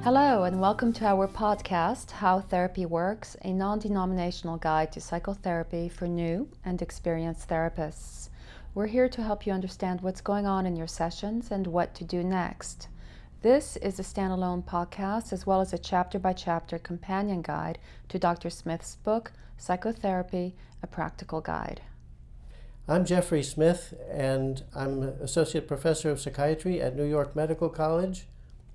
Hello and welcome to our podcast, How Therapy Works, a non-denominational guide to psychotherapy for new and experienced therapists. We're here to help you understand what's going on in your sessions and what to do next. This is a standalone podcast as well as a chapter-by-chapter companion guide to Dr. Smith's book, Psychotherapy, a Practical Guide. I'm Jeffery Smith, and I'm Associate Professor of Psychiatry at New York Medical College.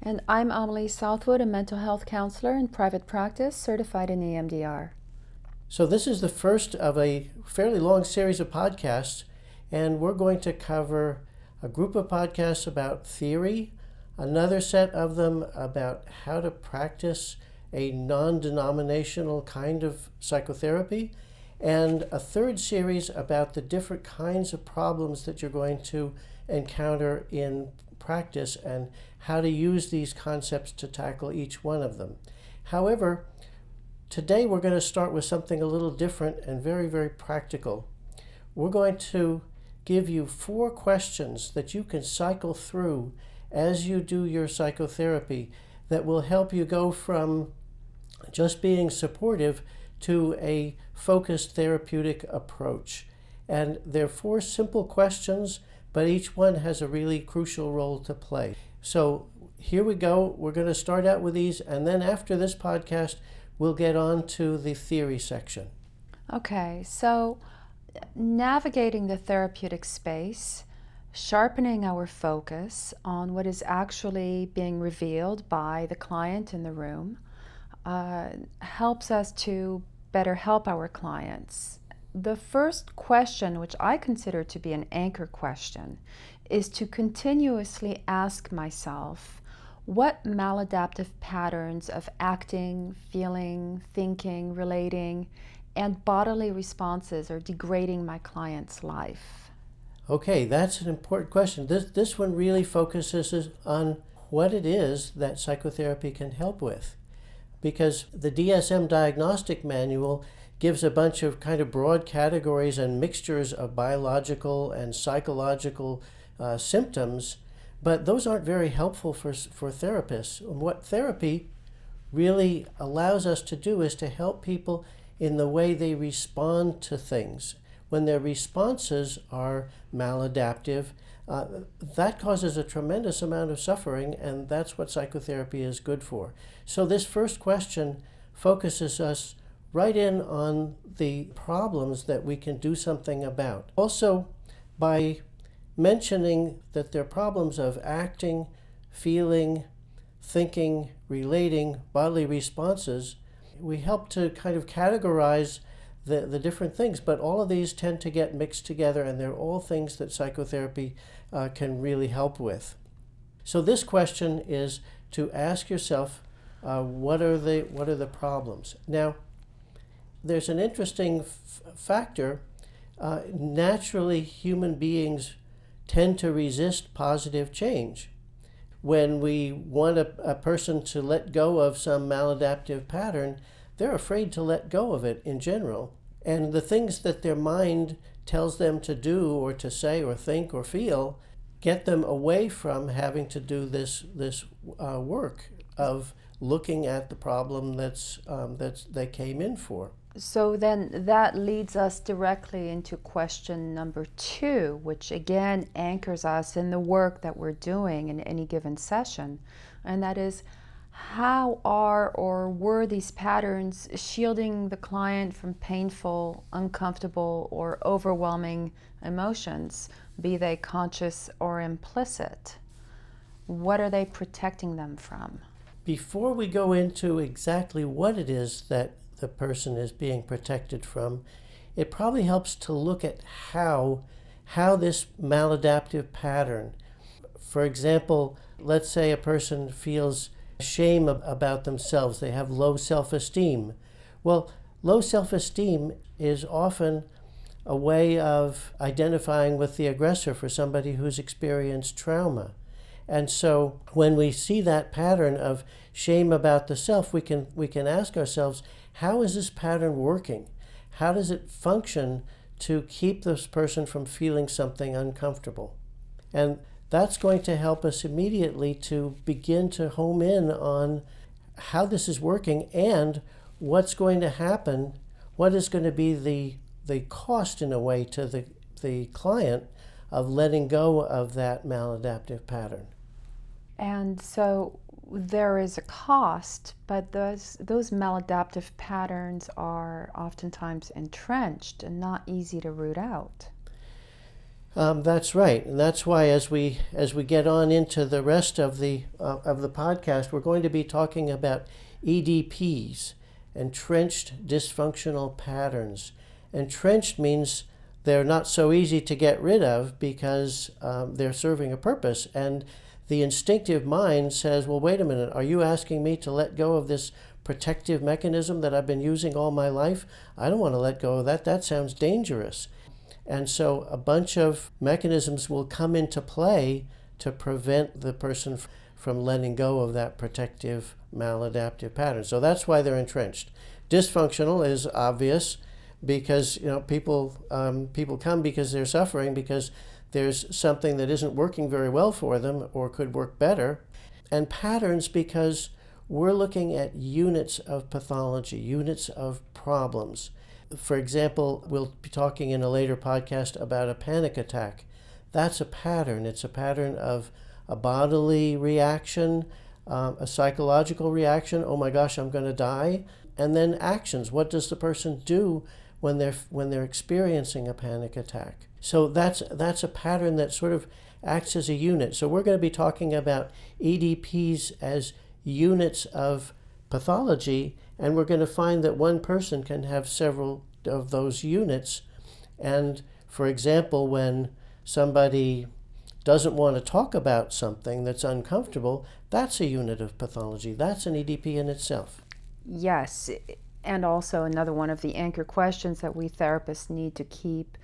And I'm Amelie Southwood, a mental health counselor in private practice, certified in EMDR. So this is the first of a fairly long series of podcasts, and we're going to cover a group of podcasts about theory, another set of them about how to practice a non-denominational kind of psychotherapy, and a third series about the different kinds of problems that you're going to encounter in practice and how to use these concepts to tackle each one of them. However, today we're going to start with something a little different and very, very practical. We're going to give you 4 questions that you can cycle through as you do your psychotherapy that will help you go from just being supportive to a focused therapeutic approach. And they're 4 simple questions, but each one has a really crucial role to play. So here we go. We're going to start out with these, and then after this podcast, we'll get on to the theory section. Okay, so navigating the therapeutic space, sharpening our focus on what is actually being revealed by the client in the room, helps us to better help our clients. The first question, which I consider to be an anchor question, is to continuously ask myself, what maladaptive patterns of acting, feeling, thinking, relating, and bodily responses are degrading my client's life? Okay, that's an important question. This one really focuses on what it is that psychotherapy can help with. Because the DSM diagnostic manual gives a bunch of kind of broad categories and mixtures of biological and psychological symptoms, but those aren't very helpful for therapists. What therapy really allows us to do is to help people in the way they respond to things. When their responses are maladaptive, that causes a tremendous amount of suffering, and that's what psychotherapy is good for. So this first question focuses us right in on the problems that we can do something about. Also, by mentioning that they're problems of acting, feeling, thinking, relating, bodily responses, we help to kind of categorize the different things, but all of these tend to get mixed together, and they're all things that psychotherapy can really help with. So this question is to ask yourself, what are the problems? Now, there's an interesting factor. Naturally, human beings tend to resist positive change. When we want a person to let go of some maladaptive pattern, they're afraid to let go of it in general. And the things that their mind tells them to do or to say or think or feel get them away from having to do this work of looking at the problem that's they came in for. So then that leads us directly into question number 2, which again anchors us in the work that we're doing in any given session. And that is, how are or were these patterns shielding the client from painful, uncomfortable, or overwhelming emotions, be they conscious or implicit? What are they protecting them from? Before we go into exactly what it is that the person is being protected from, it probably helps to look at how this maladaptive pattern, for example, let's say a person feels shame about themselves, they have low self-esteem. Well, low self-esteem is often a way of identifying with the aggressor for somebody who's experienced trauma. And so when we see that pattern of shame about the self, we can ask ourselves, how is this pattern working? How does it function to keep this person from feeling something uncomfortable? And that's going to help us immediately to begin to home in on how this is working and what's going to happen, what is going to be the cost in a way to the client of letting go of that maladaptive pattern. And so there is a cost, but those maladaptive patterns are oftentimes entrenched and not easy to root out. That's right, and that's why as we get on into the rest of the podcast, we're going to be talking about EDPs, entrenched dysfunctional patterns. Entrenched means they're not so easy to get rid of because they're serving a purpose, and the instinctive mind says, well, wait a minute, are you asking me to let go of this protective mechanism that I've been using all my life? I don't want to let go of that. That sounds dangerous. And so a bunch of mechanisms will come into play to prevent the person from letting go of that protective maladaptive pattern. So that's why they're entrenched. Dysfunctional is obvious because people come because they're suffering, because there's something that isn't working very well for them or could work better. And patterns because we're looking at units of pathology, units of problems. For example, we'll be talking in a later podcast about a panic attack. That's a pattern. It's a pattern of a bodily reaction, a psychological reaction, oh my gosh, I'm going to die, and then actions. What does the person do when they're experiencing a panic attack? So that's a pattern that sort of acts as a unit. So we're going to be talking about EDPs as units of pathology, and we're going to find that one person can have several of those units. And for example, when somebody doesn't want to talk about something that's uncomfortable, that's a unit of pathology. That's an EDP in itself. Yes, and also another one of the anchor questions that we therapists need to keep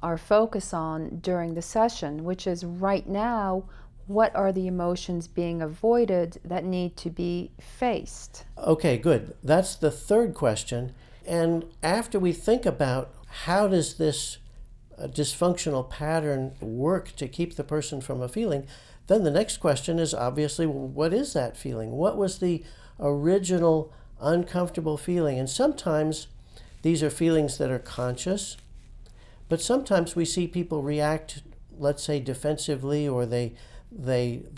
our focus on during the session, which is right now, what are the emotions being avoided that need to be faced? Okay, good. That's the third question. And after we think about how does this dysfunctional pattern work to keep the person from a feeling, then the next question is obviously, well, what is that feeling? What was the original uncomfortable feeling? And sometimes these are feelings that are conscious, but sometimes we see people react, let's say, defensively, or they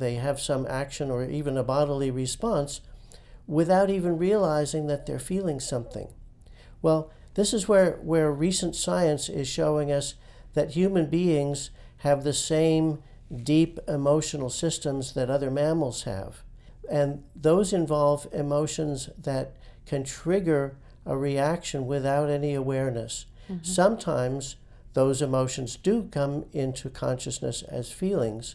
have some action or even a bodily response without even realizing that they're feeling something. Well, this is where recent science is showing us that human beings have the same deep emotional systems that other mammals have. And those involve emotions that can trigger a reaction without any awareness. Mm-hmm. Sometimes those emotions do come into consciousness as feelings.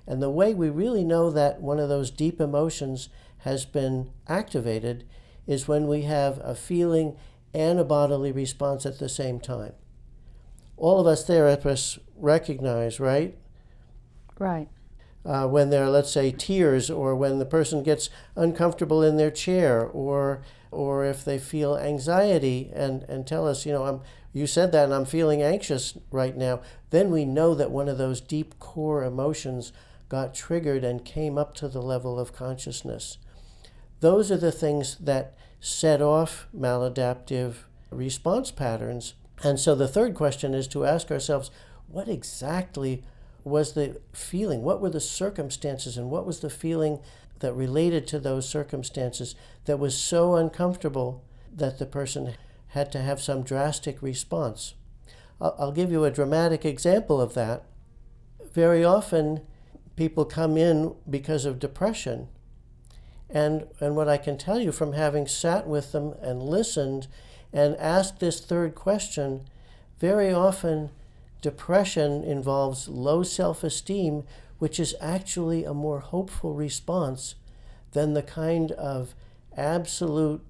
And the way we really know that one of those deep emotions has been activated is when we have a feeling and a bodily response at the same time. All of us therapists recognize, right? Right. When there are, let's say, tears, or when the person gets uncomfortable in their chair, or if they feel anxiety and tell us, you said that and I'm feeling anxious right now, then we know that one of those deep core emotions got triggered and came up to the level of consciousness. Those are the things that set off maladaptive response patterns. And so the third question is to ask ourselves, what exactly was the feeling? What were the circumstances, and what was the feeling that related to those circumstances that was so uncomfortable that the person had to have some drastic response? I'll give you a dramatic example of that. Very often, people come in because of depression. And what I can tell you from having sat with them and listened and asked this third question, very often depression involves low self-esteem, which is actually a more hopeful response than the kind of absolute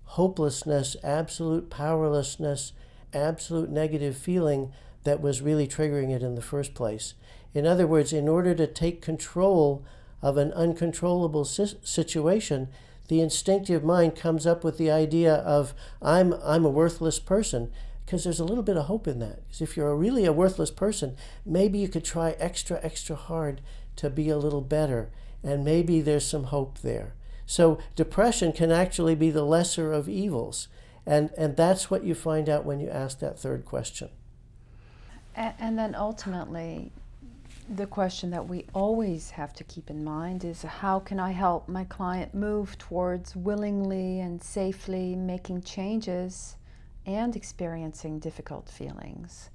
hopelessness, absolute powerlessness, absolute negative feeling that was really triggering it in the first place. In other words, in order to take control of an uncontrollable situation, the instinctive mind comes up with the idea of, I'm a worthless person, because there's a little bit of hope in that. Because if you're really a worthless person, maybe you could try extra hard to be a little better, and maybe there's some hope there. So depression can actually be the lesser of evils. And that's what you find out when you ask that third question. And then ultimately, the question that we always have to keep in mind is, how can I help my client move towards willingly and safely making changes and experiencing difficult feelings?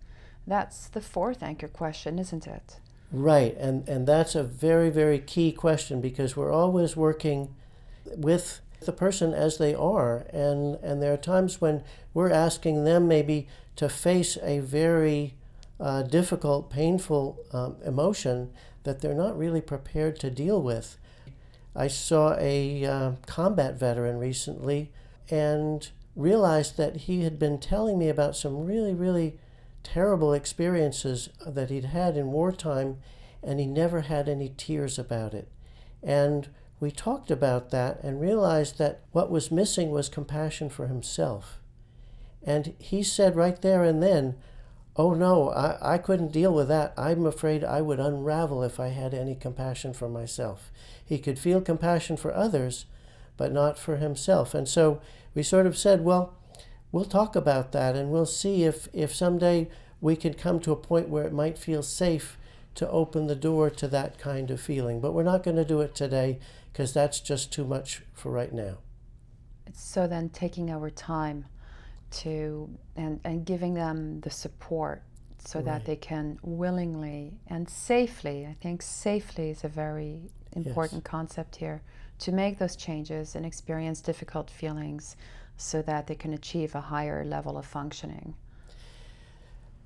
That's the fourth anchor question, isn't it? Right, and that's a very, very key question, because we're always working with the person as they are, and there are times when we're asking them maybe to face a very difficult, painful emotion that they're not really prepared to deal with. I saw a combat veteran recently and realized that he had been telling me about some really, really terrible experiences that he'd had in wartime, and he never had any tears about it. And we talked about that and realized that what was missing was compassion for himself. And he said right there and then, "Oh no, I couldn't deal with that. I'm afraid I would unravel if I had any compassion for myself." He could feel compassion for others, but not for himself. And so we sort of said, well, we'll talk about that, and we'll see if someday we can come to a point where it might feel safe to open the door to that kind of feeling. But we're not going to do it today, because that's just too much for right now. So then taking our time to and giving them the support so that Right. they can willingly and safely, I think safely is a very important concept here, to make those changes and experience difficult feelings so that they can achieve a higher level of functioning.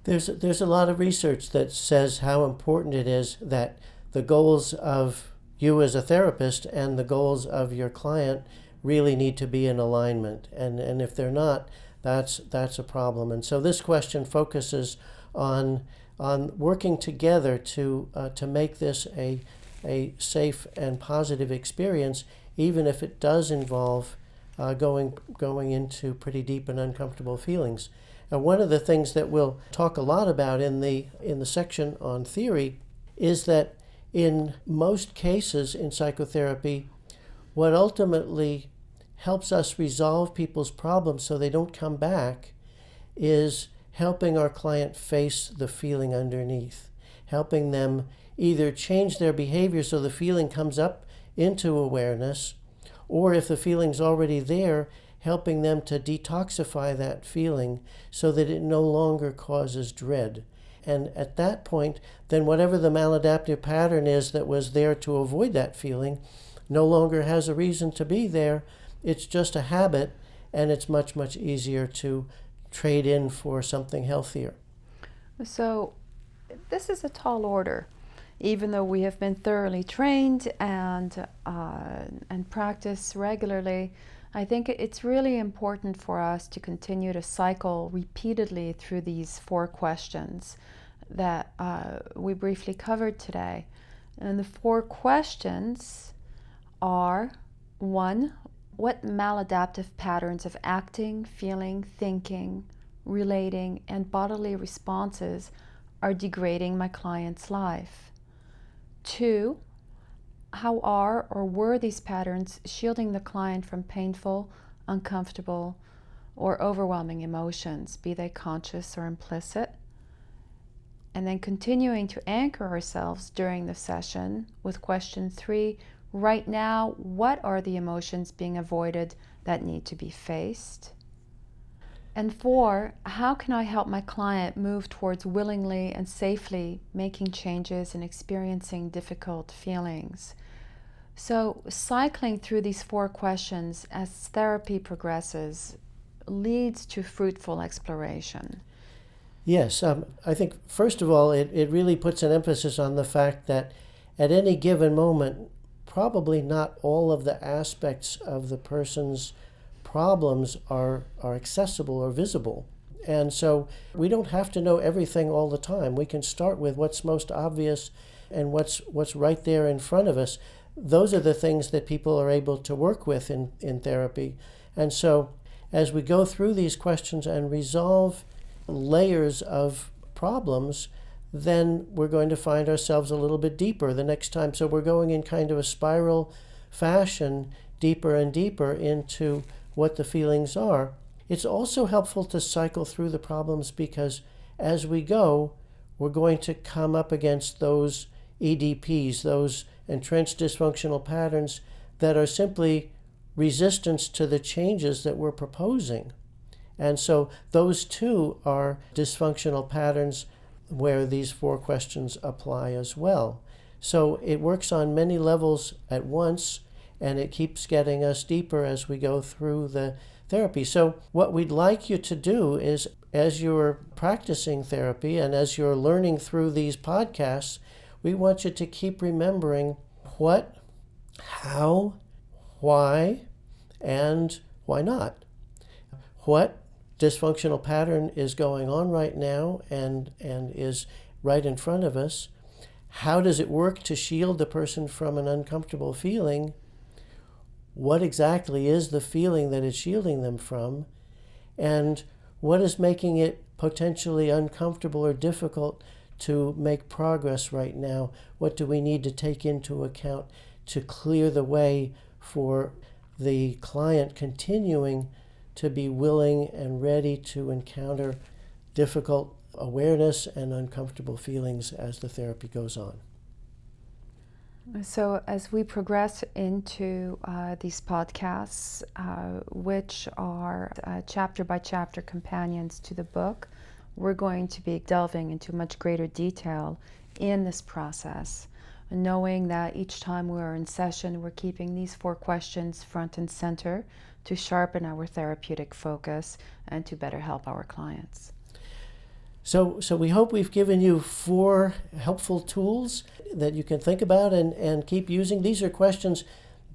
There's a lot of research that says how important it is that the goals of you as a therapist and the goals of your client really need to be in alignment. And if they're not, that's a problem. And so this question focuses on working together to make this a safe and positive experience, even if it does involve going into pretty deep and uncomfortable feelings. And one of the things that we'll talk a lot about in the section on theory is that in most cases in psychotherapy, what ultimately helps us resolve people's problems so they don't come back is helping our client face the feeling underneath, helping them either change their behavior so the feeling comes up into awareness, or if the feeling's already there, helping them to detoxify that feeling so that it no longer causes dread. And at that point, then whatever the maladaptive pattern is that was there to avoid that feeling no longer has a reason to be there. It's just a habit, and it's much, much easier to trade in for something healthier. So this is a tall order. Even though we have been thoroughly trained and practice regularly, I think it's really important for us to continue to cycle repeatedly through these 4 questions that we briefly covered today. And the 4 questions are: 1, what maladaptive patterns of acting, feeling, thinking, relating, and bodily responses are degrading my client's life? 2, how are or were these patterns shielding the client from painful, uncomfortable, or overwhelming emotions, be they conscious or implicit? And then continuing to anchor ourselves during the session with question 3, right now, what are the emotions being avoided that need to be faced? And 4, how can I help my client move towards willingly and safely making changes and experiencing difficult feelings? So cycling through these 4 questions as therapy progresses leads to fruitful exploration. Yes, I think first of all, it really puts an emphasis on the fact that at any given moment, probably not all of the aspects of the person's problems are accessible or visible. And so we don't have to know everything all the time. We can start with what's most obvious and what's right there in front of us. Those are the things that people are able to work with in therapy. And so as we go through these questions and resolve layers of problems, then we're going to find ourselves a little bit deeper the next time. So we're going in kind of a spiral fashion, deeper and deeper into what the feelings are. It's also helpful to cycle through the problems because as we go, we're going to come up against those EDPs, those entrenched dysfunctional patterns that are simply resistance to the changes that we're proposing. And so those too are dysfunctional patterns where these 4 questions apply as well. So it works on many levels at once, and it keeps getting us deeper as we go through the therapy. So what we'd like you to do is, as you're practicing therapy and as you're learning through these podcasts, we want you to keep remembering what, how, why, and why not. What dysfunctional pattern is going on right now and is right in front of us? How does it work to shield the person from an uncomfortable feeling? What exactly is the feeling that it's shielding them from? And what is making it potentially uncomfortable or difficult to make progress right now? What do we need to take into account to clear the way for the client continuing to be willing and ready to encounter difficult awareness and uncomfortable feelings as the therapy goes on? So as we progress into these podcasts, which are chapter by chapter companions to the book, we're going to be delving into much greater detail in this process, knowing that each time we're in session, we're keeping these 4 questions front and center to sharpen our therapeutic focus and to better help our clients. So we hope we've given you 4 helpful tools that you can think about and keep using. These are questions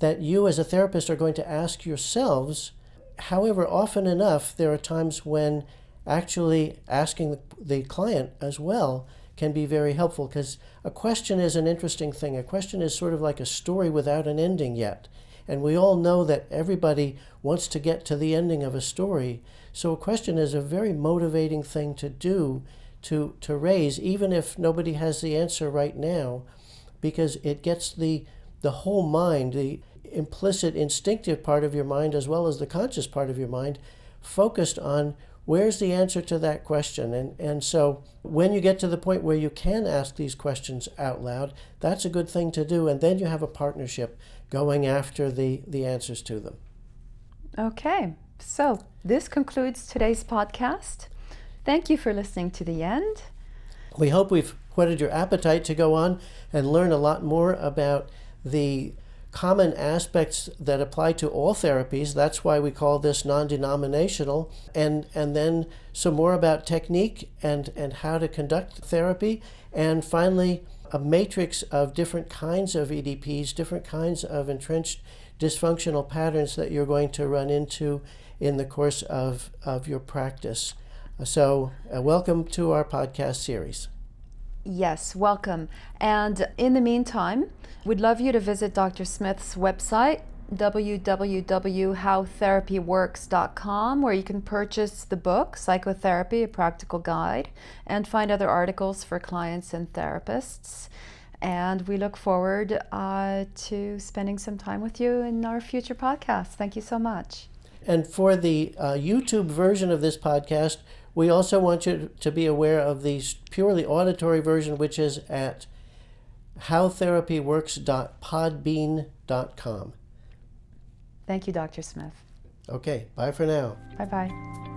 that you as a therapist are going to ask yourselves. However, often enough, there are times when actually asking the client as well can be very helpful, because a question is an interesting thing. A question is sort of like a story without an ending yet. And we all know that everybody wants to get to the ending of a story. So a question is a very motivating thing to do, to raise, even if nobody has the answer right now, because it gets the whole mind, the implicit instinctive part of your mind as well as the conscious part of your mind, focused on where's the answer to that question. And so when you get to the point where you can ask these questions out loud, that's a good thing to do. And then you have a partnership going after the answers to them. Okay, so this concludes today's podcast. Thank you for listening to the end. We hope we've whetted your appetite to go on and learn a lot more about the common aspects that apply to all therapies. That's why we call this non-denominational. And then some more about technique and how to conduct therapy. And finally, a matrix of different kinds of EDPs, different kinds of entrenched dysfunctional patterns that you're going to run into in the course of your practice. So welcome to our podcast series. Yes, welcome. And in the meantime, we'd love you to visit Dr. Smith's website, www.howtherapyworks.com, where you can purchase the book, Psychotherapy, A Practical Guide, and find other articles for clients and therapists. And we look forward to spending some time with you in our future podcasts. Thank you so much. And for the YouTube version of this podcast, we also want you to be aware of the purely auditory version, which is at howtherapyworks.podbean.com. Thank you, Dr. Smith. Okay, bye for now. Bye-bye.